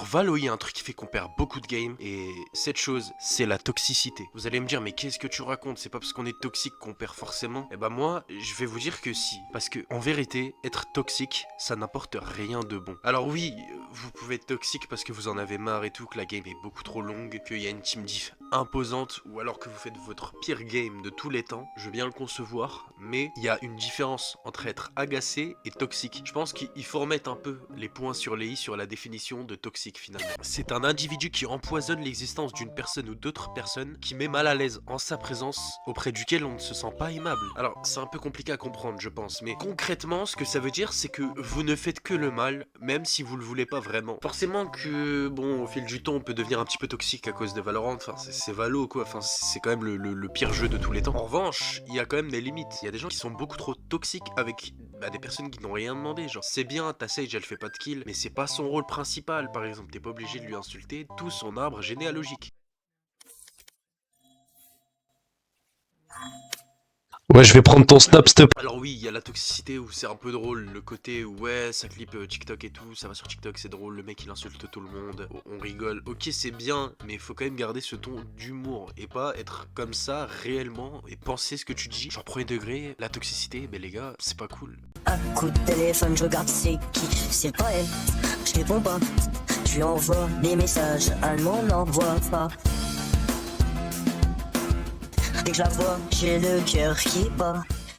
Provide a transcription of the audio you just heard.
Sur Valo, il y a un truc qui fait qu'on perd beaucoup de games, et cette chose, c'est la toxicité. Vous allez me dire, mais qu'est-ce que tu racontes? C'est pas parce qu'on est toxique qu'on perd forcément. Eh ben moi, je vais vous dire que si. Parce que, en vérité, être toxique, ça n'apporte rien de bon. Alors oui, vous pouvez être toxique parce que vous en avez marre et tout, que la game est beaucoup trop longue, qu'il y a une team diff imposante, ou alors que vous faites votre pire game de tous les temps. Je veux bien le concevoir, mais il y a une différence entre être agacé et toxique. Je pense qu'il faut remettre un peu les points sur les i sur la définition de toxique finalement. C'est un individu qui empoisonne l'existence d'une personne ou d'autres personnes, qui met mal à l'aise en sa présence, auprès duquel on ne se sent pas aimable. Alors c'est un peu compliqué à comprendre je pense, mais concrètement ce que ça veut dire c'est que vous ne faites que le mal, même si vous le voulez pas vraiment. Forcément que bon au fil du temps on peut devenir un petit peu toxique à cause de Valorant, enfin c'est Valo quoi, enfin c'est quand même le pire jeu de tous les temps. En revanche, il y a quand même des limites, il y a des gens qui sont beaucoup trop toxiques avec des personnes qui n'ont rien demandé, genre c'est bien ta Sage elle fait pas de kill, mais c'est pas son rôle principal par exemple, t'es pas obligé de lui insulter tout son arbre généalogique. Ouais, je vais prendre ton snap, s'il te plaît. Alors oui, il y a la toxicité où c'est un peu drôle, le côté où ouais, ça clip TikTok et tout, ça va sur TikTok, c'est drôle, le mec il insulte tout le monde, on rigole. Ok, c'est bien, mais il faut quand même garder ce ton d'humour et pas être comme ça réellement et penser ce que tu dis. Genre premier degré, la toxicité, ben les gars, c'est pas cool. Un coup de téléphone, je regarde c'est qui, c'est pas elle, je réponds pas, je lui envoie des messages, elle m'en envoie pas. Dès que je la vois, j'ai le cœur qui bat.